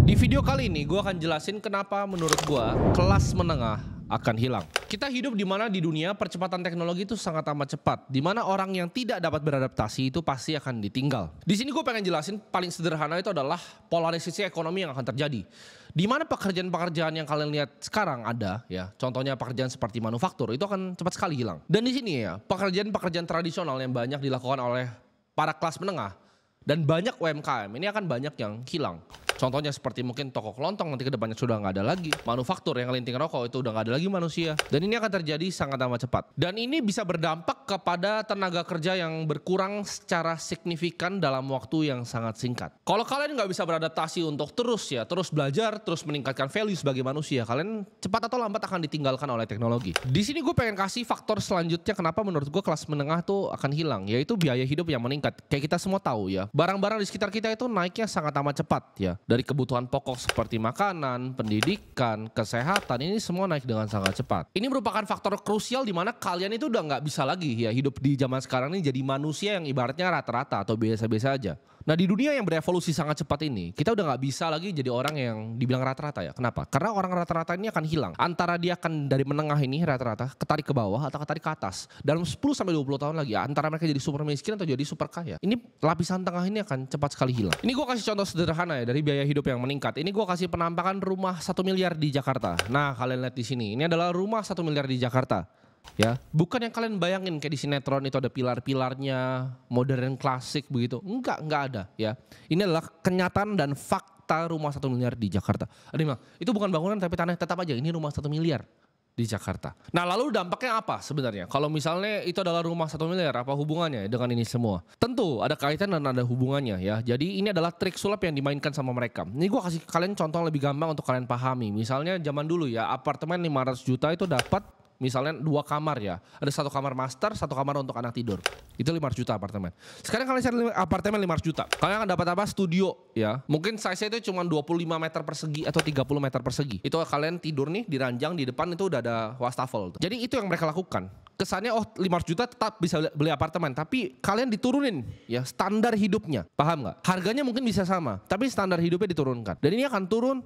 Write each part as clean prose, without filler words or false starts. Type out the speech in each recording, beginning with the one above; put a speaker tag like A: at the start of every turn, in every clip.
A: Di video kali ini gue akan jelasin kenapa menurut gue kelas menengah akan hilang. Kita hidup di mana di dunia percepatan teknologi itu sangat amat cepat, di mana orang yang tidak dapat beradaptasi itu pasti akan ditinggal. Di sini gue pengen jelasin paling sederhana itu adalah polarisasi ekonomi yang akan terjadi. Di mana pekerjaan-pekerjaan yang kalian lihat sekarang ada, ya, contohnya pekerjaan seperti manufaktur itu akan cepat sekali hilang. Dan di sini ya, pekerjaan-pekerjaan tradisional yang banyak dilakukan oleh para kelas menengah dan banyak UMKM ini akan banyak yang hilang. Contohnya seperti mungkin toko kelontong nanti ke depannya sudah nggak ada lagi. Manufaktur yang ngelinting rokok itu udah nggak ada lagi manusia. Dan ini akan terjadi sangat amat cepat. Dan ini bisa berdampak kepada tenaga kerja yang berkurang secara signifikan dalam waktu yang sangat singkat. Kalau kalian nggak bisa beradaptasi untuk terus belajar, terus meningkatkan value sebagai manusia, kalian cepat atau lambat akan ditinggalkan oleh teknologi. Di sini gue pengen kasih faktor selanjutnya kenapa menurut gue kelas menengah tuh akan hilang, yaitu biaya hidup yang meningkat. Kayak kita semua tahu ya, barang-barang di sekitar kita itu naiknya sangat amat cepat ya. Dari kebutuhan pokok seperti makanan, pendidikan, kesehatan, ini semua naik dengan sangat cepat. Ini merupakan faktor krusial di mana kalian itu udah nggak bisa lagi ya hidup di zaman sekarang ini jadi manusia yang ibaratnya rata-rata atau biasa-biasa aja. Nah di dunia yang berevolusi sangat cepat ini, kita udah nggak bisa lagi jadi orang yang dibilang rata-rata ya. Kenapa? Karena orang rata-rata ini akan hilang. Antara dia akan dari menengah ini rata-rata ketarik ke bawah atau ketarik ke atas. Dalam 10-20 tahun lagi ya, antara mereka jadi super miskin atau jadi super kaya. Ini lapisan tengah ini akan cepat sekali hilang. Ini gue kasih contoh sederhana ya dari biaya hidup yang meningkat. Ini gue kasih penampakan rumah 1 miliar di Jakarta. Nah kalian lihat di sini, ini adalah rumah 1 miliar di Jakarta. Ya, bukan yang kalian bayangin kayak di sinetron itu ada pilar-pilarnya, modern klasik begitu. Enggak ada ya. Ini adalah kenyataan dan fakta rumah 1 miliar di Jakarta. Ada yang bilang, itu bukan bangunan tapi tanah, tetap aja ini rumah 1 miliar di Jakarta. Nah lalu dampaknya apa sebenarnya? Kalau misalnya itu adalah rumah 1 miliar, apa hubungannya dengan ini semua? Tentu ada kaitan dan ada hubungannya ya. Jadi ini adalah trik sulap yang dimainkan sama mereka. Ini gue kasih kalian contoh lebih gampang untuk kalian pahami. Misalnya zaman dulu ya, apartemen 500 juta itu dapat misalnya 2 kamar ya. Ada 1 kamar master, 1 kamar untuk anak tidur. Itu 500 juta apartemen. Sekarang kalian cari apartemen 500 juta. Kalian akan dapat apa? Studio ya. Mungkin size-nya itu cuma 25 meter persegi atau 30 meter persegi. Itu kalian tidur nih di ranjang, di depan itu udah ada wastafel. Jadi itu yang mereka lakukan. Kesannya 500 juta tetap bisa beli apartemen. Tapi kalian diturunin ya standar hidupnya. Paham gak? Harganya mungkin bisa sama. Tapi standar hidupnya diturunkan. Dan ini akan turun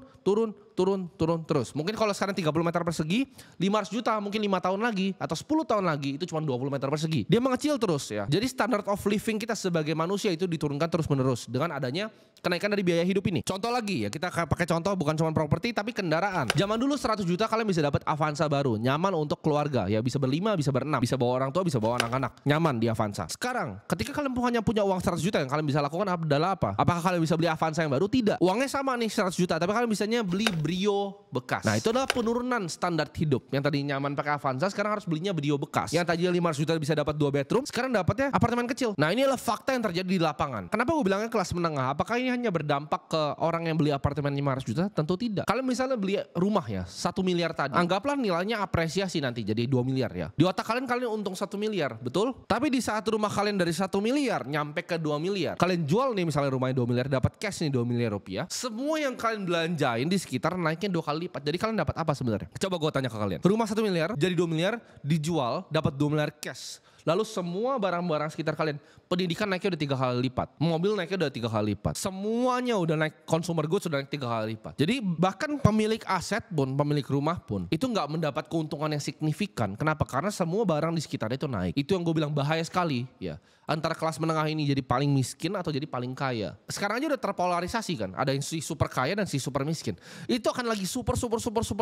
A: terus. Mungkin kalau sekarang 30 meter persegi, 500 juta mungkin 5 tahun lagi atau 10 tahun lagi itu cuma 20 meter persegi. Dia mengecil terus ya. Jadi standard of living kita sebagai manusia itu diturunkan terus menerus dengan adanya kenaikan dari biaya hidup ini. Contoh lagi ya, kita pakai contoh bukan cuma properti tapi kendaraan. Zaman dulu 100 juta kalian bisa dapat Avanza baru, nyaman untuk keluarga ya, bisa berlima, bisa berenam, bisa bawa orang tua, bisa bawa anak-anak, nyaman di Avanza. Sekarang ketika kalian hanya punya uang 100 juta yang kalian bisa lakukan adalah apa? Apakah kalian bisa beli Avanza yang baru? Tidak. Uangnya sama nih 100 juta tapi kalian bisanya beli Brio bekas. Nah itu adalah penurunan standar hidup. Yang tadi nyaman pakai Avanza sekarang harus belinya Brio bekas. Yang tadinya 500 juta bisa dapat 2 bedroom, sekarang dapatnya apartemen kecil. Nah ini adalah fakta yang terjadi di lapangan. Kenapa gue bilangnya kelas menengah? Apakah ini hanya berdampak ke orang yang beli apartemen 500 juta? Tentu tidak. Kalian misalnya beli rumah ya 1 miliar tadi, anggaplah nilainya apresiasi nanti jadi 2 miliar ya. Di otak kalian untung 1 miliar, betul? Tapi di saat rumah kalian dari 1 miliar nyampe ke 2 miliar, kalian jual nih misalnya rumahnya 2 miliar, dapat cash nih 2 miliar rupiah, semua yang kalian belanjain di sekitar naiknya 2 kali lipat. Jadi kalian dapat apa sebenarnya? Coba gue tanya ke kalian. Rumah 1 miliar jadi 2 miliar, dijual dapat 2 miliar cash. Lalu semua barang-barang sekitar kalian, pendidikan naiknya udah 3 kali lipat, mobil naiknya udah 3 kali lipat, semuanya udah naik, consumer goods udah naik 3 kali lipat. Jadi bahkan pemilik aset pun, pemilik rumah pun itu nggak mendapat keuntungan yang signifikan. Kenapa? Karena semua barang di sekitar itu naik. Itu yang gue bilang bahaya sekali ya. Antara kelas menengah ini jadi paling miskin atau jadi paling kaya. Sekarang aja udah terpolarisasi kan. Ada yang si super kaya dan si super miskin. Itu akan lagi super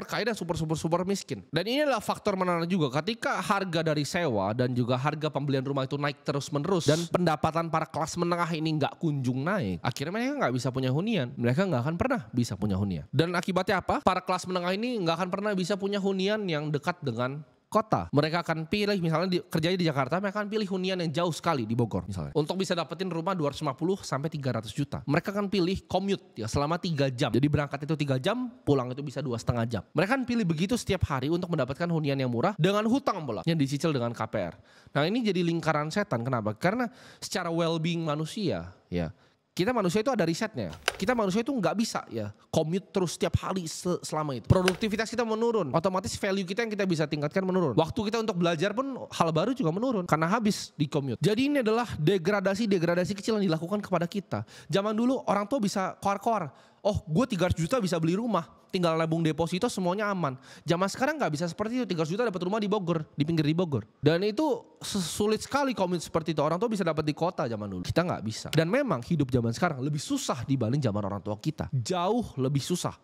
A: kaya dan super miskin. Dan ini adalah faktor menarik juga. Ketika harga dari sewa dan juga harga pembelian rumah itu naik terus menerus dan pendapatan para kelas menengah ini nggak kunjung naik, akhirnya mereka nggak bisa punya hunian. Mereka nggak akan pernah bisa punya hunian. Dan akibatnya apa? Para kelas menengah ini nggak akan pernah bisa punya hunian yang dekat dengan kota. Mereka akan pilih misalnya kerjanya di Jakarta, mereka akan pilih hunian yang jauh sekali di Bogor misalnya. Untuk bisa dapetin rumah 250 sampai 300 juta. Mereka akan pilih commute ya selama 3 jam. Jadi berangkat itu 3 jam, pulang itu bisa 2,5 jam. Mereka akan pilih begitu setiap hari untuk mendapatkan hunian yang murah dengan hutang pula yang dicicil dengan KPR. Nah, ini jadi lingkaran setan. Kenapa? Karena secara well-being manusia ya, kita manusia itu ada risetnya. Kita manusia itu nggak bisa ya commute terus setiap hari selama itu. Produktivitas kita menurun, otomatis value kita yang kita bisa tingkatkan menurun. Waktu kita untuk belajar pun hal baru juga menurun karena habis di commute. Jadi ini adalah degradasi kecil yang dilakukan kepada kita. Zaman dulu orang tua bisa koar-koar. Oh, gue 300 juta bisa beli rumah, tinggal nabung deposito semuanya aman. Zaman sekarang nggak bisa seperti itu. 300 juta dapat rumah di Bogor, di pinggir di Bogor. Dan itu sulit sekali komit seperti itu. Orang tua bisa dapat di kota zaman dulu. Kita nggak bisa. Dan memang hidup zaman sekarang lebih susah dibanding zaman orang tua kita. Jauh lebih susah.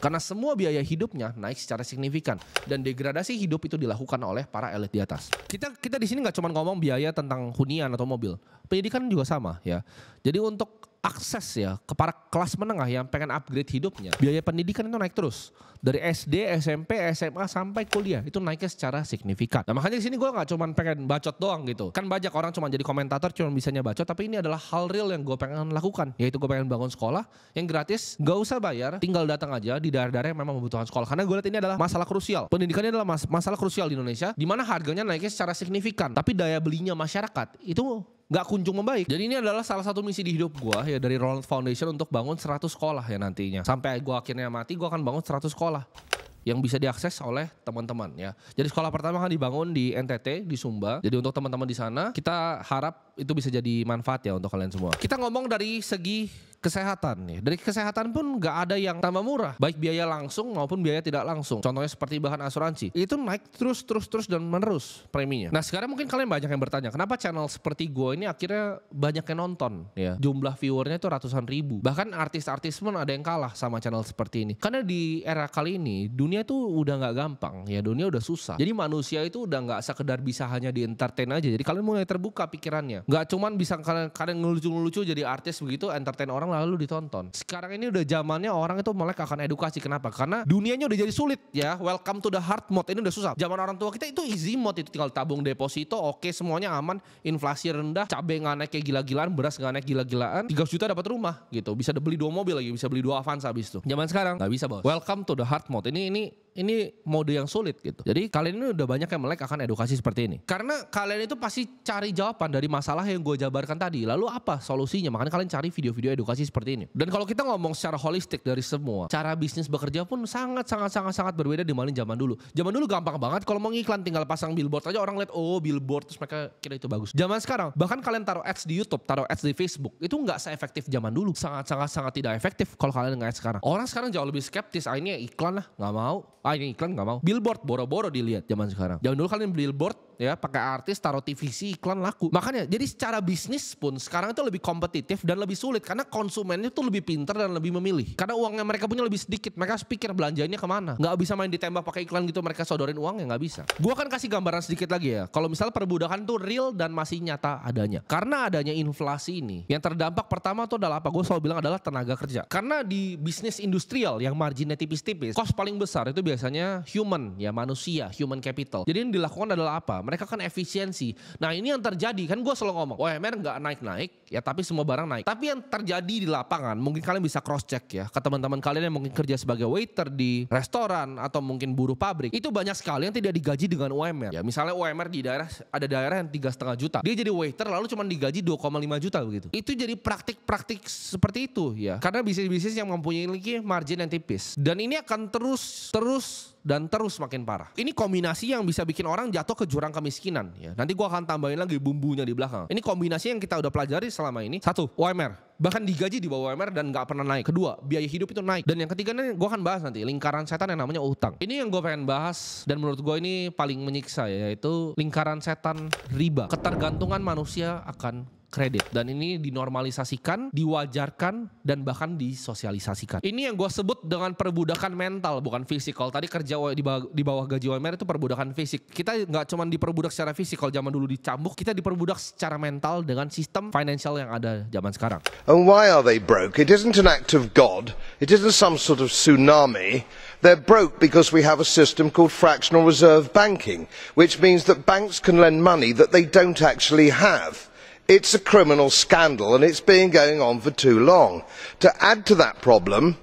A: Karena semua biaya hidupnya naik secara signifikan dan degradasi hidup itu dilakukan oleh para elit di atas. Kita di sini nggak cuma ngomong biaya tentang hunian atau mobil, pendidikan juga sama ya. Jadi untuk akses ya ke para kelas menengah yang pengen upgrade hidupnya, biaya pendidikan itu naik terus dari SD, SMP, SMA sampai kuliah itu naiknya secara signifikan. Nah makanya di sini gue nggak cuma pengen bacot doang gitu. Kan banyak orang cuma jadi komentator cuma bisanya bacot, tapi ini adalah hal real yang gue pengen lakukan, yaitu gue pengen bangun sekolah yang gratis, nggak usah bayar, tinggal datang aja di daerah-daerah yang memang membutuhkan sekolah. Karena gue lihat ini adalah masalah krusial. Pendidikan ini adalah masalah krusial di Indonesia, di mana harganya naiknya secara signifikan, tapi daya belinya masyarakat itu nggak kunjung membaik. Jadi ini adalah salah satu misi di hidup gue ya dari Roland Foundation untuk bangun 100 sekolah ya nantinya. Sampai gue akhirnya mati, gue akan bangun 100 sekolah yang bisa diakses oleh teman-teman ya. Jadi sekolah pertama akan dibangun di NTT, di Sumba. Jadi untuk teman-teman di sana, kita harap itu bisa jadi manfaat ya untuk kalian semua. Kita ngomong dari segi kesehatan ya. Dari kesehatan pun nggak ada yang tambah murah, baik biaya langsung maupun biaya tidak langsung. Contohnya seperti bahan asuransi, itu naik terus dan menerus preminya. Nah sekarang mungkin kalian banyak yang bertanya, kenapa channel seperti gue ini akhirnya banyak yang nonton ya. Jumlah viewernya itu ratusan ribu. Bahkan artis-artis pun ada yang kalah sama channel seperti ini. Karena di era kali ini dunia tuh udah nggak gampang ya, dunia udah susah. Jadi manusia itu udah nggak sekedar bisa hanya di entertain aja. Jadi kalian mulai terbuka pikirannya. Nggak cuman bisa kalian ngelucu-ngelucu jadi artis begitu, entertain orang lalu ditonton. Sekarang ini udah zamannya orang itu melek akan edukasi. Kenapa? Karena dunianya udah jadi sulit ya. Welcome to the hard mode, ini udah susah. Zaman orang tua kita itu easy mode, itu tinggal tabung deposito, oke semuanya aman, inflasi rendah, cabai nggak naik kayak gila-gilaan, beras nggak naik gila-gilaan, 3 juta dapat rumah gitu. Bisa beli 2 mobil lagi, bisa beli 2 Avanza habis itu. Zaman sekarang nggak bisa bos. Welcome to the hard mode. Ini mode yang sulit gitu. Jadi kalian ini udah banyak yang melek akan edukasi seperti ini. Karena kalian itu pasti cari jawaban dari masalah yang gue jabarkan tadi. Lalu apa solusinya? Makanya kalian cari video-video edukasi seperti ini. Dan kalau kita ngomong secara holistik dari semua, cara bisnis bekerja pun sangat berbeda dibanding zaman dulu. Zaman dulu gampang banget, kalau mau ngiklan tinggal pasang billboard aja, orang lihat oh billboard terus mereka kira itu bagus. Zaman sekarang bahkan kalian taruh ads di YouTube, taruh ads di Facebook, itu nggak seefektif zaman dulu. Sangat tidak efektif kalau kalian nge-ads sekarang. Orang sekarang jauh lebih skeptis. Ini iklan lah, nggak mau. Ini iklan nggak mau. Billboard boro-boro dilihat zaman sekarang. Zaman dulu kalian billboard ya pakai artis, taruh TVC, iklan laku. Makanya jadi secara bisnis pun sekarang itu lebih kompetitif dan lebih sulit karena konsumennya tuh lebih pintar dan lebih memilih. Karena uangnya mereka punya lebih sedikit, mereka pikir belanjanya kemana. Nggak bisa main ditembak pakai iklan gitu, mereka sodorin uangnya, nggak bisa. Gua akan kasih gambaran sedikit lagi ya. Kalau misalnya perbudakan tuh real dan masih nyata adanya. Karena adanya inflasi ini, yang terdampak pertama tuh adalah apa? Gue selalu bilang adalah tenaga kerja. Karena di bisnis industrial yang marginnya tipis-tipis, cost paling besar itu biasanya human ya, manusia, human capital. Jadi yang dilakukan adalah apa? Mereka kan efisiensi. Nah ini yang terjadi, kan gue selalu ngomong UMR nggak naik-naik ya, tapi semua barang naik. Tapi yang terjadi di lapangan, mungkin kalian bisa cross check ya ke teman-teman kalian yang mungkin kerja sebagai waiter di restoran atau mungkin buruh pabrik, itu banyak sekali yang tidak digaji dengan UMR ya. Misalnya UMR di daerah, ada daerah yang 3,5 juta, dia jadi waiter lalu cuma digaji 2,5 juta begitu. Itu jadi praktik seperti itu ya, karena bisnis-bisnis yang mempunyai margin yang tipis, dan ini akan terus makin parah. Ini kombinasi yang bisa bikin orang jatuh ke jurang kemiskinan ya. Nanti gua akan tambahin lagi bumbunya di belakang. Ini kombinasi yang kita udah pelajari selama ini. 1, UMR. Bahkan digaji di bawah UMR dan gak pernah naik. 2, biaya hidup itu naik. Dan yang ketiga nih gua akan bahas nanti lingkaran setan yang namanya utang. Ini yang gua pengen bahas dan menurut gua ini paling menyiksa ya, yaitu lingkaran setan riba. Ketergantungan manusia akan kredit, dan ini dinormalisasikan, diwajarkan, dan bahkan disosialisasikan. Ini yang gue sebut dengan perbudakan mental, bukan fisikal. Tadi kerja di bawah gaji UMR itu perbudakan fisik. Kita nggak cuma diperbudak secara fisikal, zaman dulu dicambuk, kita diperbudak secara mental dengan sistem financial yang ada zaman sekarang.
B: And why are they broke? It isn't an act of God. It isn't some sort of tsunami. They're broke because we have a system called fractional reserve banking, which means that banks can lend money that they don't actually have. It's a criminal scandal and it's been going on for too long. To add to that problem,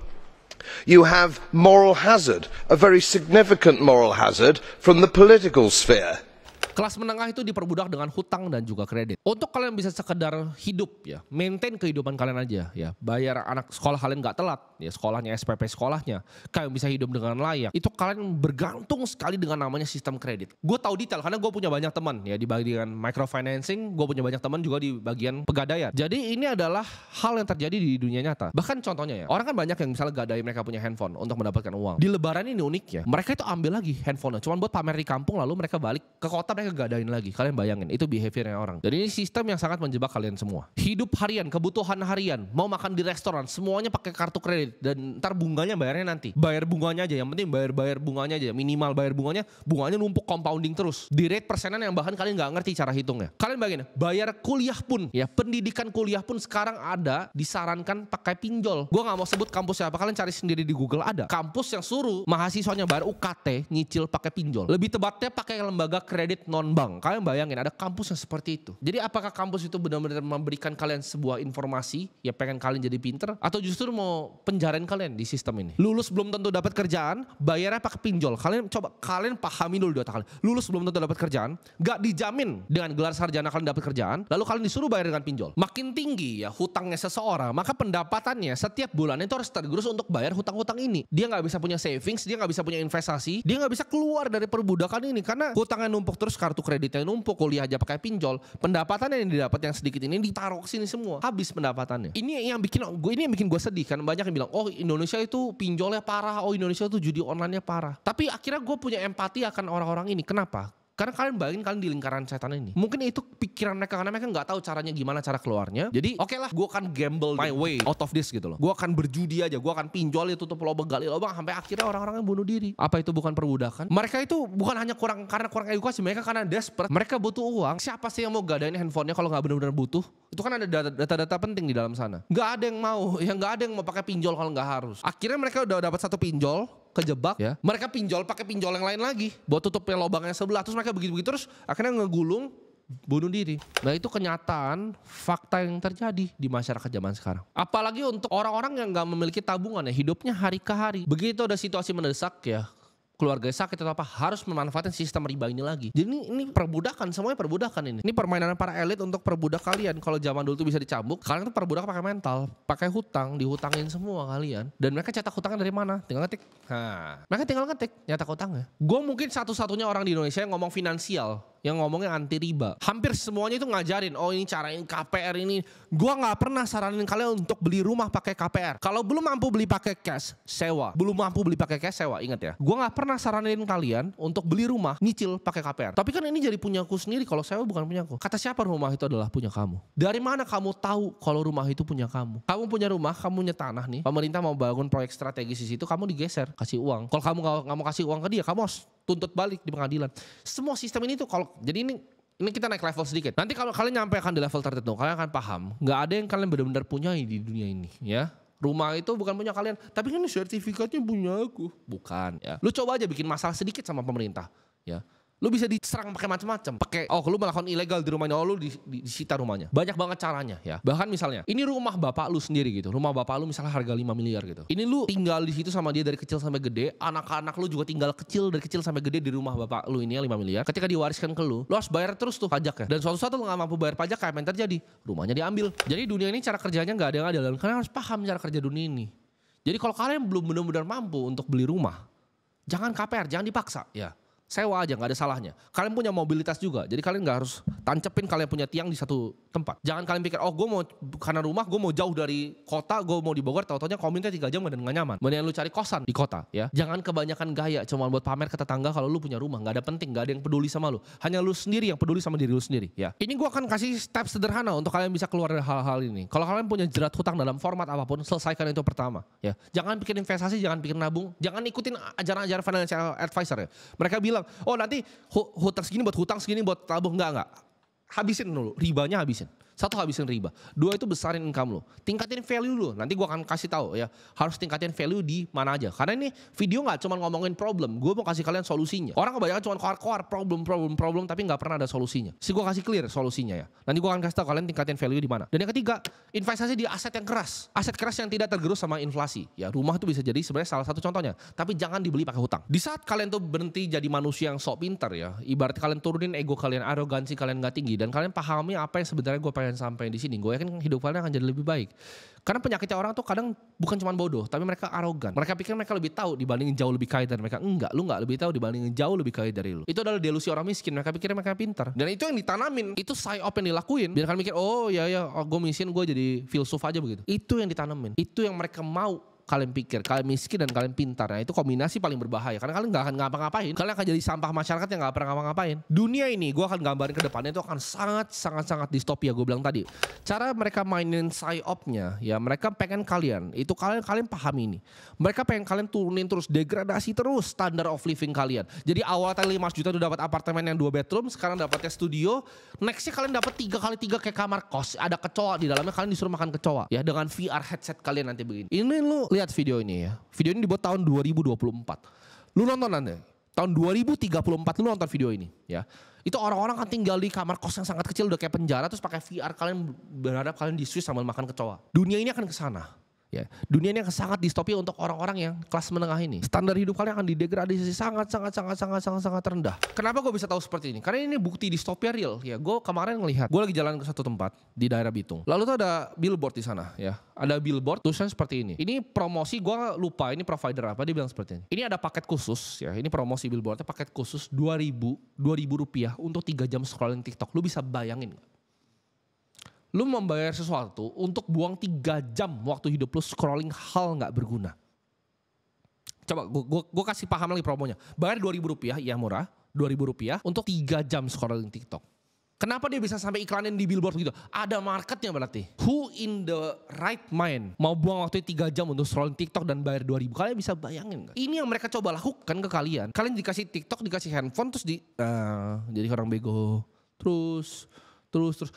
B: you have moral hazard, a very significant moral hazard from the political sphere.
A: Kelas menengah itu diperbudak dengan hutang dan juga kredit. Untuk kalian bisa sekedar hidup ya, maintain kehidupan kalian aja ya, bayar anak sekolah kalian nggak telat ya, sekolahnya SPP sekolahnya, kalian bisa hidup dengan layak. Itu kalian bergantung sekali dengan namanya sistem kredit. Gue tahu detail karena gue punya banyak teman ya di bagian microfinancing, gue punya banyak teman juga di bagian pegadaian. Jadi ini adalah hal yang terjadi di dunia nyata. Bahkan contohnya ya, orang kan banyak yang misalnya gadai mereka punya handphone untuk mendapatkan uang. Di Lebaran ini uniknya, mereka itu ambil lagi handphonenya, cuman buat pamer di kampung, lalu mereka balik ke kota mereka gadain lagi. Kalian bayangin, itu behaviornya orang. Jadi ini sistem yang sangat menjebak kalian semua. Hidup harian, kebutuhan harian, mau makan di restoran, semuanya pakai kartu kredit dan ntar bunganya bayarnya nanti. Bayar bunganya aja, yang penting bayar bunganya aja, minimal bayar bunganya numpuk compounding terus. Di rate persenan yang bahkan kalian nggak ngerti cara hitungnya. Kalian bayangin, bayar kuliah pun ya, pendidikan kuliah pun sekarang ada disarankan pakai pinjol. Gue nggak mau sebut kampusnya apa, kalian cari sendiri di Google, ada kampus yang suruh mahasiswanya bayar UKT nyicil pakai pinjol. Lebih tepatnya pakai lembaga kredit non bank. Kalian bayangin ada kampus yang seperti itu. Jadi apakah kampus itu benar-benar memberikan kalian sebuah informasi ya pengen kalian jadi pinter, atau justru mau penjarain kalian di sistem ini? Lulus belum tentu dapat kerjaan, bayarnya pakai pinjol. Kalian pahami dulu di otak kalian. Lulus belum tentu dapat kerjaan, gak dijamin dengan gelar sarjana kalian dapat kerjaan, lalu kalian disuruh bayar dengan pinjol. Makin tinggi ya hutangnya seseorang, maka pendapatannya setiap bulan itu harus tergerus untuk bayar hutang-hutang ini. Dia nggak bisa punya savings, dia nggak bisa punya investasi, dia nggak bisa keluar dari perbudakan ini karena hutangnya numpuk terus, kartu kreditnya numpuk, kuliah aja pakai pinjol, pendapatannya yang didapat yang sedikit ini ditaruh ke sini semua, habis pendapatannya. Ini yang bikin gue sedih kan, banyak yang bilang, oh Indonesia itu pinjolnya parah, oh Indonesia itu judi online-nya parah. Tapi akhirnya gue punya empati akan orang-orang ini. Kenapa? Karena kalian bayangin kalian di lingkaran setan ini. Mungkin itu pikiran mereka karena mereka nggak tahu caranya gimana cara keluarnya. Jadi oke lah, gue akan gamble my way out of this gitu loh. Gue akan berjudi aja, gue akan pinjol itu tutup lubang gali lubang sampai akhirnya orang-orang yang bunuh diri. Apa itu bukan perbudakan? Mereka itu bukan hanya karena kurang edukasi, mereka karena desperate. Mereka butuh uang. Siapa sih yang mau gadain handphonenya kalau nggak benar-benar butuh? Itu kan ada data-data penting di dalam sana. Nggak ada yang mau, nggak ada yang mau pakai pinjol kalau nggak harus. Akhirnya mereka udah dapat satu pinjol, kejebak ya, mereka pinjol pakai pinjol yang lain lagi buat tutupin lubangnya sebelah, terus mereka begitu terus akhirnya ngegulung bunuh diri. Nah itu kenyataan fakta yang terjadi di masyarakat zaman sekarang. Apalagi untuk orang-orang yang nggak memiliki tabungan ya, hidupnya hari ke hari. Begitu ada situasi mendesak ya, keluarga sakit atau apa, harus memanfaatkan sistem riba ini lagi. Jadi ini perbudakan, semuanya perbudakan ini. Ini permainan para elit untuk perbudak kalian. Kalau zaman dulu tuh bisa dicambuk, kalian tuh perbudak pakai mental, pakai hutang, dihutangin semua kalian. Dan mereka cetak hutangnya dari mana? Tinggal ngetik. Nah, mereka tinggal ngetik, nyetak hutangnya. Gue mungkin satu-satunya orang di Indonesia yang ngomong finansial, yang ngomongnya anti riba. Hampir semuanya itu ngajarin, oh ini carain KPR ini. Gua nggak pernah saranin kalian untuk beli rumah pakai KPR. Kalau belum mampu beli pakai cash, sewa. Belum mampu beli pakai cash, sewa. Ingat ya. Gua nggak pernah saranin kalian untuk beli rumah nyicil pakai KPR. Tapi kan ini jadi punyaku sendiri. Kalau sewa bukan punyaku. Kata siapa rumah itu adalah punya kamu? Dari mana kamu tahu kalau rumah itu punya kamu? Kamu punya rumah, kamu punya tanah nih. Pemerintah mau bangun proyek strategis di situ, kamu digeser, kasih uang. Kalau kamu nggak mau kasih uang ke dia, kamu harus tuntut balik di pengadilan. Semua sistem ini tuh kalau jadi ini kita naik level sedikit. Nanti kalau kalian nyampe akan di level tertentu, kalian akan paham, nggak ada yang kalian benar-benar punyai di dunia ini, ya. Rumah itu bukan punya kalian, tapi kan sertifikatnya punya aku. Bukan, ya. Lu coba aja bikin masalah sedikit sama pemerintah, ya. Lu bisa diserang pakai macam-macam. Pakai lu melakukan ilegal di rumahnya, lu disita rumahnya. Banyak banget caranya ya. Bahkan misalnya, ini rumah bapak lu sendiri gitu. Rumah bapak lu misalnya harga 5 miliar gitu. Ini lu tinggal di situ sama dia dari kecil sampai gede, anak-anak lu juga tinggal dari kecil sampai gede di rumah bapak lu ini 5 miliar. Ketika diwariskan ke lu harus bayar terus tuh pajaknya. Dan suatu saat lu enggak mampu bayar pajak, kayak yang terjadi, rumahnya diambil. Jadi dunia ini cara kerjanya enggak ada yang adil. Kalian harus paham cara kerja dunia ini. Jadi kalau kalian belum benar-benar mampu untuk beli rumah, jangan KPR, jangan dipaksa ya. Sewa aja, nggak ada salahnya. Kalian punya mobilitas juga, jadi kalian nggak harus tancepin kalian punya tiang di satu tempat. Jangan kalian pikir, oh gue mau karena rumah gue mau jauh dari kota, gue mau di Bogor, tau-taunya kominnya 3 jam dan nggak nyaman. Mendingan lu cari kosan di kota, ya. Jangan kebanyakan gaya, cuma buat pamer ke tetangga kalau lu punya rumah, nggak ada penting, nggak ada yang peduli sama lu. Hanya lu sendiri yang peduli sama diri lu sendiri, ya. Ini gue akan kasih step sederhana untuk kalian bisa keluar dari hal-hal ini. Kalau kalian punya jerat hutang dalam format apapun, selesaikan itu pertama, ya. Jangan pikir investasi, jangan pikir nabung, jangan ikutin ajaran-ajaran financial advisor ya. Mereka bilang, oh nanti hutang segini buat tabung, enggak. Habisin dulu, ribanya habisin. Satu, habisin riba. Dua, itu besarin income lo. Tingkatin value lo. Nanti gue akan kasih tahu ya. Harus tingkatin value di mana aja. Karena ini video nggak cuma ngomongin problem. Gue mau kasih kalian solusinya. Orang kebanyakan cuma koar-koar problem, tapi nggak pernah ada solusinya. Gue kasih clear solusinya ya. Nanti gue akan kasih tahu kalian tingkatin value di mana. Dan yang ketiga, investasi di aset yang keras. Aset keras yang tidak tergerus sama inflasi. Ya, rumah itu bisa jadi sebenarnya salah satu contohnya. Tapi jangan dibeli pakai hutang. Di saat kalian tuh berhenti jadi manusia yang sok pintar ya. Ibarat kalian turunin ego kalian, arogansi kalian nggak tinggi, dan kalian pahami apa yang sebenarnya gue pengen sampai di sini, gue yakin hidup kalian akan jadi lebih baik. Karena penyakitnya orang tuh kadang bukan cuma bodoh, tapi mereka arogan. Mereka pikir mereka lebih tahu dibandingin jauh lebih kaya dari mereka. Enggak, lu nggak lebih tahu dibandingin jauh lebih kaya dari lu. Itu adalah delusi orang miskin. Mereka pikir mereka pintar. Dan itu yang ditanamin, itu psyop yang dilakuin. Biar kalian mikir, oh ya gue miskin, gue jadi filsuf aja begitu. Itu yang ditanamin. Itu yang mereka mau kalian pikir, kalian miskin dan kalian pintar. Nah, itu kombinasi paling berbahaya. Karena kalian gak akan ngapa-ngapain. Kalian akan jadi sampah masyarakat yang gak pernah ngapa-ngapain. Dunia ini, gue akan gambarin ke depannya, itu akan sangat distopia. Gue bilang tadi, cara mereka mainin psyopnya, ya mereka pengen kalian, itu kalian pahami ini. Mereka pengen kalian turunin terus, degradasi terus standar of living kalian. Jadi awal tadi 5 juta tuh dapat apartemen yang 2 bedroom, sekarang dapatnya studio. Nextnya kalian dapat 3x3 kayak kamar kos, ada kecoa di dalamnya, kalian disuruh makan kecoa. Ya, dengan VR headset kalian nanti begini. Ini lu lihat video ini ya. Video ini dibuat tahun 2024. Lu nonton nanti. Tahun 2034 lu nonton video ini ya. Itu orang-orang kan tinggal di kamar kos yang sangat kecil, udah kayak penjara, terus pakai VR kalian berhadap kalian di Swiss sambil makan kecoa. Dunia ini akan ke sana. Ya, dunia ini akan sangat distopia untuk orang-orang yang kelas menengah ini. Standar hidup kalian akan didegradasi sangat rendah. Kenapa gue bisa tahu seperti ini? Karena ini bukti distopia real. Ya, gue kemarin ngelihat, gue lagi jalan ke satu tempat di daerah Bitung. Lalu tuh ada billboard di sana, ya. Ada billboard tulisannya seperti ini. Ini promosi, gue lupa ini provider apa, dia bilang seperti ini. Ini ada paket khusus, ya. Ini promosi billboardnya paket khusus 2.000 rupiah untuk 3 jam scrolling TikTok. Lu bisa bayangin gak? Lu membayar sesuatu untuk buang 3 jam waktu hidup lu scrolling hal gak berguna. Coba gue kasih paham lagi promonya. Bayar 2.000 rupiah, iya murah. 2.000 rupiah untuk 3 jam scrolling TikTok. Kenapa dia bisa sampai iklanin di billboard gitu? Ada marketnya berarti. Who in the right mind mau buang waktu 3 jam untuk scrolling TikTok dan bayar 2.000? Kalian bisa bayangin gak? Ini yang mereka coba lakukan ke kalian. Kalian dikasih TikTok, dikasih handphone, terus jadi orang bego. Terus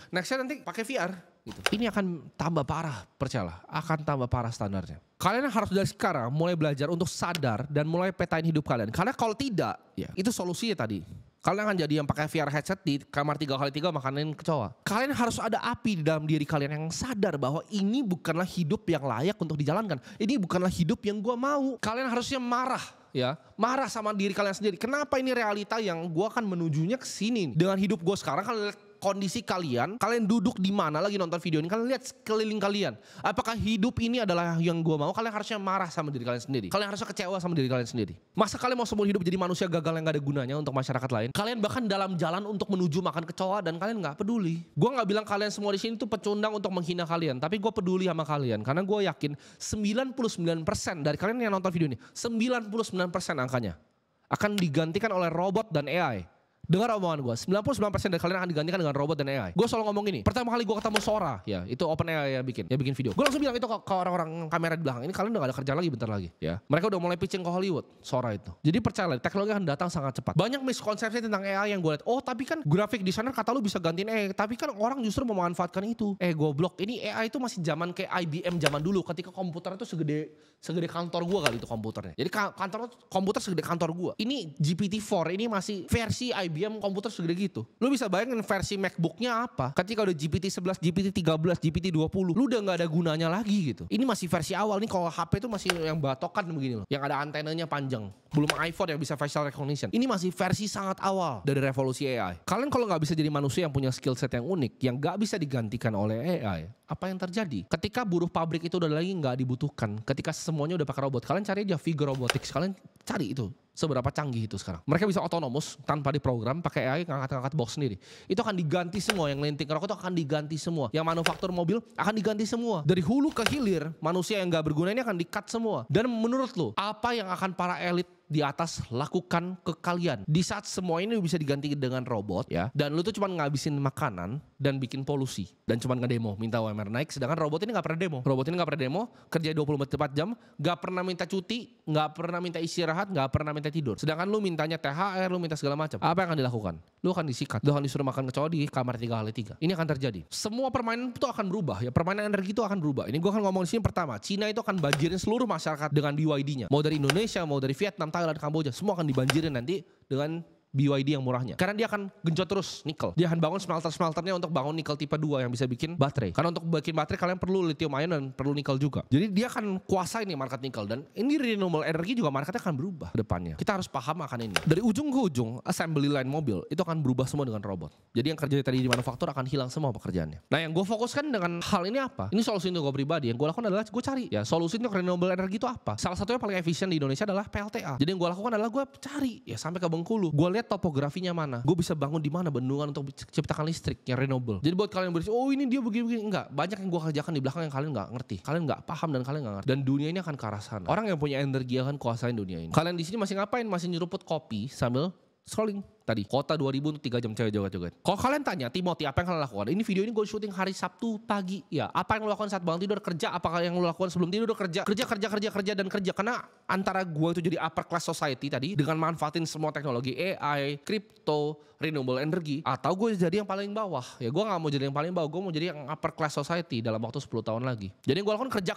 A: nextnya nanti pakai VR gitu. Ini akan tambah parah, percayalah, akan tambah parah standarnya. Kalian harus dari sekarang mulai belajar untuk sadar dan mulai petain hidup kalian. Karena kalau tidak, ya itu solusinya tadi. Kalian akan jadi yang pakai VR headset di kamar 3x3 makanin kecoa. Kalian harus ada api di dalam diri kalian yang sadar bahwa ini bukanlah hidup yang layak untuk dijalankan. Ini bukanlah hidup yang gue mau. Kalian harusnya marah. Ya, marah sama diri kalian sendiri. Kenapa ini realita yang gue akan menujunya ke sini? Dengan hidup gue sekarang, kalian lihat kondisi kalian duduk di mana lagi nonton video ini, kalian lihat sekeliling kalian. Apakah hidup ini adalah yang gue mau? Kalian harusnya marah sama diri kalian sendiri. Kalian harusnya kecewa sama diri kalian sendiri. Masa kalian mau seumur hidup jadi manusia gagal yang gak ada gunanya untuk masyarakat lain? Kalian bahkan dalam jalan untuk menuju makan kecoa dan kalian gak peduli. Gue gak bilang kalian semua di sini tuh pecundang untuk menghina kalian, tapi gue peduli sama kalian karena gue yakin 99% dari kalian yang nonton video ini, 99% angkanya akan digantikan oleh robot dan AI. Dengar omongan gue, 99% dari kalian akan digantikan dengan robot dan AI. Gue selalu ngomong ini, pertama kali gue ketemu Sora, ya itu OpenAI yang bikin video. Gue langsung bilang itu ke orang-orang kamera di belakang, ini kalian udah gak ada kerjaan lagi bentar lagi. Ya, mereka udah mulai pitching ke Hollywood, Sora itu. Jadi percayalah, teknologi akan datang sangat cepat. Banyak miskonsepsi tentang AI yang gue lihat. Oh tapi kan graphic designer kata lu bisa gantiin AI, tapi kan orang justru memanfaatkan itu. Goblok, ini AI itu masih zaman kayak IBM zaman dulu, ketika komputer itu segede kantor gue kali itu komputernya. Jadi komputer segede kantor gue. Ini GPT-4, ini masih versi IBM komputer segede gitu. Lu bisa bayangin versi MacBooknya apa? Ketika udah GPT-11, GPT-13, GPT-20, lu udah gak ada gunanya lagi gitu. Ini masih versi awal nih, kalau HP itu masih yang batokan begini loh. Yang ada antenanya panjang. Belum iPhone yang bisa facial recognition. Ini masih versi sangat awal dari revolusi AI. Kalian kalau gak bisa jadi manusia yang punya skill set yang unik, yang gak bisa digantikan oleh AI, apa yang terjadi? Ketika buruh pabrik itu udah lagi gak dibutuhkan, ketika semuanya udah pakai robot, kalian cari aja Figure Robotics, kalian cari itu. Seberapa canggih itu sekarang. Mereka bisa otonomus tanpa diprogram, pakai AI ngangkat-ngangkat box sendiri. Itu akan diganti semua, yang linting rokok itu akan diganti semua. Yang manufaktur mobil akan diganti semua. Dari hulu ke hilir, manusia yang gak berguna ini akan di-cut semua. Dan menurut lo, apa yang akan para elit di atas lakukan ke kalian. Di saat semua ini bisa diganti dengan robot ya, dan lu tuh cuma ngabisin makanan dan bikin polusi dan cuma ngedemo minta UMR naik, sedangkan robot ini nggak pernah demo. Robot ini nggak pernah demo, kerja 24 jam, nggak pernah minta cuti, nggak pernah minta istirahat, nggak pernah minta tidur. Sedangkan lu mintanya THR, lu minta segala macam. Apa yang akan dilakukan? Lu akan disikat, lu akan disuruh makan kecoa di kamar 3x3. Ini akan terjadi. Semua permainan itu akan berubah ya, permainan energi itu akan berubah. Ini gue akan ngomong di sini pertama, Cina itu akan banjirin seluruh masyarakat dengan BYD-nya. Mau dari Indonesia, mau dari Vietnam, Thailand, Kamboja, semua akan dibanjirin nanti dengan BYD yang murahnya. Karena dia akan genjot terus nikel. Dia akan bangun smelter-smelternya untuk bangun nikel tipe 2 yang bisa bikin baterai. Karena untuk bikin baterai kalian perlu lithium ion dan perlu nikel juga. Jadi dia akan kuasai nih market nikel. Dan ini renewable energy juga marketnya akan berubah ke depannya. Kita harus paham akan ini. Dari ujung ke ujung, assembly line mobil itu akan berubah semua dengan robot. Jadi yang kerja tadi di manufaktur akan hilang semua pekerjaannya. Nah yang gue fokuskan dengan hal ini apa? Ini solusi untuk gue pribadi. Yang gue lakukan adalah gue cari ya solusi untuk renewable energy itu apa. Salah satunya paling efisien di Indonesia adalah PLTA. Jadi yang gue lakukan adalah gue cari ya sampai ke Bengkulu. Gue lihat topografinya mana, gue bisa bangun di mana bendungan untuk ciptakan listrik yang renewable. Jadi buat kalian yang berpikir, oh ini dia begini-begini, enggak. Banyak yang gue kerjakan di belakang yang kalian nggak ngerti, kalian nggak paham dan kalian nggak ngerti. Dan dunia ini akan ke arah sana. Orang yang punya energi akan kuasain dunia ini. Kalian di sini masih ngapain? Masih nyeruput kopi sambil scrolling tadi. Kota 2000 untuk 3 jam cewek joget-joget. Kalau kalian tanya, Timothy apa yang kalian lakukan? Ini video ini gue syuting hari Sabtu pagi. Ya, apa yang lo lakukan saat bangun tidur? Kerja. Apa yang lo lakukan sebelum tidur? Kerja. Dan kerja. Karena antara gue itu jadi upper class society tadi dengan manfaatin semua teknologi AI, crypto, renewable energy, atau gue jadi yang paling bawah. Ya, gue gak mau jadi yang paling bawah. Gue mau jadi yang upper class society dalam waktu 10 tahun lagi. Jadi gue lakukan kerja.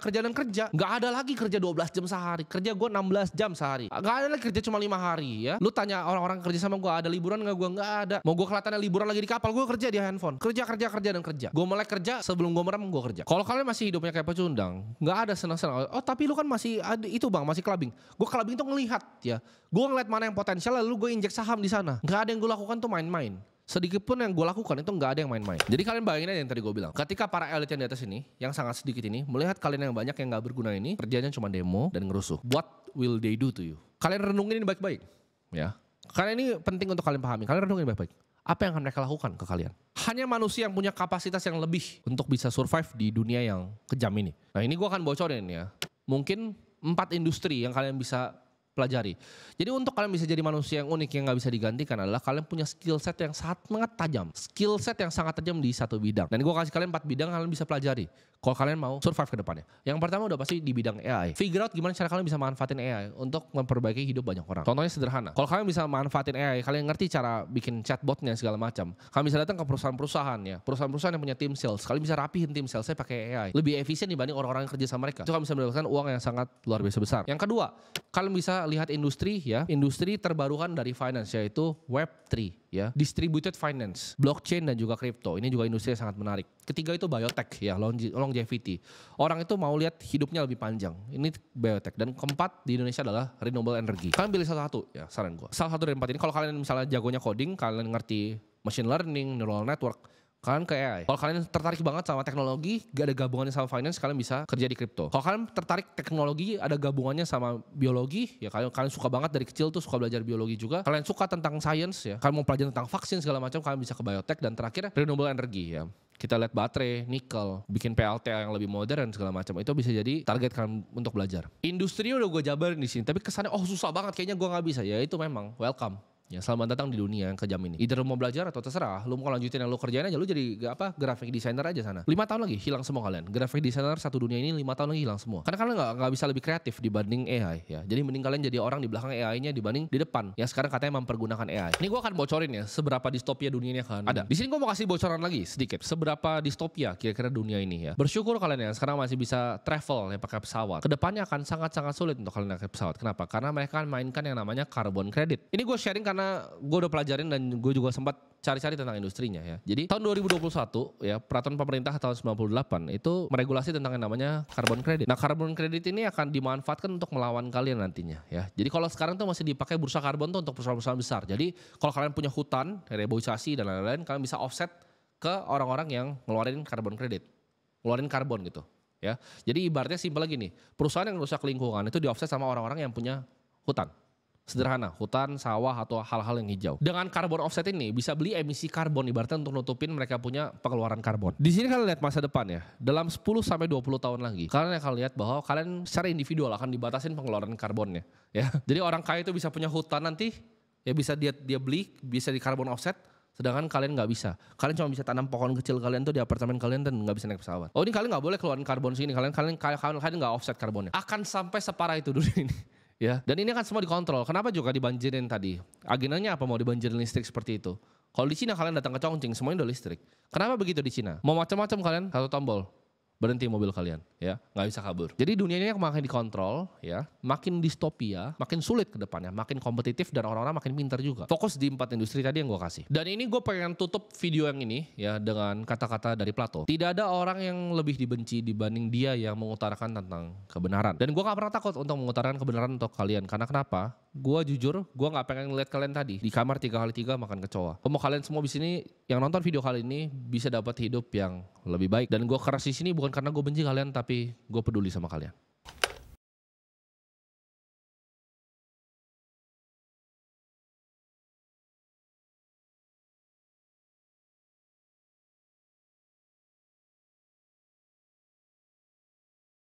A: Gak ada lagi kerja 12 jam sehari. Kerja gue 16 jam sehari. Gak ada lagi kerja cuma 5 hari ya. Lu tanya orang-orang kerja sama gue, ada liburan gak? Gue gak ada. Mau gue kelihatannya liburan lagi di kapal, gue kerja di handphone. Kerja. Gue mulai kerja sebelum gue merem, gue kerja. Kalau kalian masih hidupnya kayak pecundang, gak ada senang-senang. Oh tapi lu kan masih ada itu bang, masih clubbing. Gue clubbing tuh ngelihat ya. Gue ngeliat mana yang potensial, lalu gue injek saham di sana. Gak ada yang gue lakukan tuh main-main. Sedikit pun yang gue lakukan itu gak ada yang main-main. Jadi kalian bayangin aja yang tadi gue bilang. Ketika para elit yang di atas ini, yang sangat sedikit ini, melihat kalian yang banyak yang gak berguna ini, kerjanya cuma demo dan ngerusuh. What will they do to you? Kalian renungin ini baik-baik ya. Karena ini penting untuk kalian pahami. Kalian renungin baik-baik. Apa yang akan mereka lakukan ke kalian? Hanya manusia yang punya kapasitas yang lebih untuk bisa survive di dunia yang kejam ini. Nah ini gue akan bocorin ya. Mungkin 4 industri yang kalian bisa pelajari. Jadi untuk kalian bisa jadi manusia yang unik yang gak bisa digantikan adalah kalian punya skill set yang sangat tajam. Skill set yang sangat tajam di satu bidang. Dan gue kasih kalian 4 bidang kalian bisa pelajari. Kalau kalian mau survive ke depannya. Yang pertama udah pasti di bidang AI. Figure out gimana cara kalian bisa manfaatin AI untuk memperbaiki hidup banyak orang. Contohnya sederhana. Kalau kalian bisa manfaatin AI, kalian ngerti cara bikin chatbotnya segala macam. Kalian bisa datang ke perusahaan-perusahaan ya. Perusahaan-perusahaan yang punya tim sales. Kalian bisa rapihin tim salesnya pakai AI. Lebih efisien dibanding orang-orang yang kerja sama mereka. Itu kalian bisa mendapatkan uang yang sangat luar biasa besar. Yang kedua, kalian bisa lihat industri ya. Industri terbarukan dari finance yaitu Web3 ya. Distributed finance, blockchain dan juga crypto. Ini juga industri yang sangat menarik. Ketiga itu biotech ya, longevity. Orang itu mau lihat hidupnya lebih panjang. Ini biotech. Dan keempat di Indonesia adalah renewable energy. Kalian pilih satu ya, saran gue. Salah satu dari 4 ini. Kalau kalian misalnya jagonya coding, kalian ngerti machine learning, neural network, kalian ke AI. Kalau kalian tertarik banget sama teknologi, gak ada gabungannya sama finance, kalian bisa kerja di crypto. Kalau kalian tertarik teknologi, ada gabungannya sama biologi, ya kalian suka banget dari kecil tuh suka belajar biologi juga. Kalian suka tentang science ya, kalian mau pelajari tentang vaksin segala macam, kalian bisa ke biotech. Dan terakhir renewable energy ya. Kita lihat baterai, nikel, bikin PLTA yang lebih modern segala macam. Itu bisa jadi target kalian untuk belajar. Industri udah gue jabarin di sini, tapi kesannya susah banget, kayaknya gue nggak bisa. Ya itu memang welcome. Ya, selamat datang di dunia yang kejam ini. Either lu mau belajar atau terserah. Lu mau lanjutin yang lu kerjain aja. Lu jadi graphic designer aja sana. 5 tahun lagi hilang semua kalian. Graphic designer satu dunia ini 5 tahun lagi hilang semua. Karena kalian gak bisa lebih kreatif dibanding AI ya. Jadi mending kalian jadi orang di belakang AI-nya dibanding di depan. Yang sekarang katanya mempergunakan AI. Ini gue akan bocorin ya seberapa distopia dunia ini akan ada. Di sini gue mau kasih bocoran lagi sedikit. Seberapa distopia kira-kira dunia ini ya. Bersyukur kalian ya sekarang masih bisa travel ya pakai pesawat. Kedepannya akan sangat-sangat sulit untuk kalian pakai pesawat. Kenapa? Karena mereka akan mainkan yang namanya carbon credit. Ini gue sharing karena gue udah pelajarin dan gue juga sempat cari-cari tentang industrinya ya. Jadi tahun 2021 ya peraturan pemerintah tahun 98 itu meregulasi tentang yang namanya carbon credit. Nah carbon credit ini akan dimanfaatkan untuk melawan kalian nantinya ya. Jadi kalau sekarang tuh masih dipakai bursa karbon tuh untuk perusahaan-perusahaan besar. Jadi kalau kalian punya hutan, reboisasi dan lain-lain, kalian bisa offset ke orang-orang yang ngeluarin carbon credit. Ngeluarin karbon gitu ya. Jadi ibaratnya simpel lagi nih. Perusahaan yang rusak lingkungan itu di offset sama orang-orang yang punya hutan. Sederhana, hutan, sawah, atau hal-hal yang hijau. Dengan carbon offset ini bisa beli emisi karbon ibaratnya untuk nutupin mereka punya pengeluaran karbon. Di sini kalian lihat masa depan ya. Dalam 10 sampai 20 tahun lagi, kalian akan lihat bahwa kalian secara individual akan dibatasin pengeluaran karbonnya, ya. Jadi orang kaya itu bisa punya hutan nanti, ya bisa dia beli, bisa di carbon offset. Sedangkan kalian nggak bisa. Kalian cuma bisa tanam pohon kecil kalian tuh di apartemen kalian dan nggak bisa naik pesawat. Oh ini kalian nggak boleh keluarin karbon sini. Kalian nggak offset karbonnya. Akan sampai separah itu dunia ini. Ya, dan ini kan semua dikontrol. Kenapa juga dibanjirin tadi? Agendanya apa mau dibanjirin listrik seperti itu? Kalau di Cina kalian datang ke Chongqing semuanya udah listrik. Kenapa begitu di Cina? Mau macam-macam kalian satu tombol. Berhenti mobil kalian, ya nggak bisa kabur. Jadi dunia ini makin dikontrol, ya makin distopia, makin sulit ke depannya, makin kompetitif dan orang-orang makin pintar juga. Fokus di 4 industri tadi yang gue kasih. Dan ini gue pengen tutup video yang ini ya dengan kata-kata dari Plato. Tidak ada orang yang lebih dibenci dibanding dia yang mengutarakan tentang kebenaran. Dan gue gak pernah takut untuk mengutarakan kebenaran untuk kalian. Karena kenapa? Gue jujur, gue gak pengen ngeliat kalian tadi di kamar 3x3 makan kecoa. Mau kalian semua di sini yang nonton video kali ini bisa dapat hidup yang lebih baik. Dan gue keras di sini bukan karena gue benci kalian, tapi gue peduli sama kalian.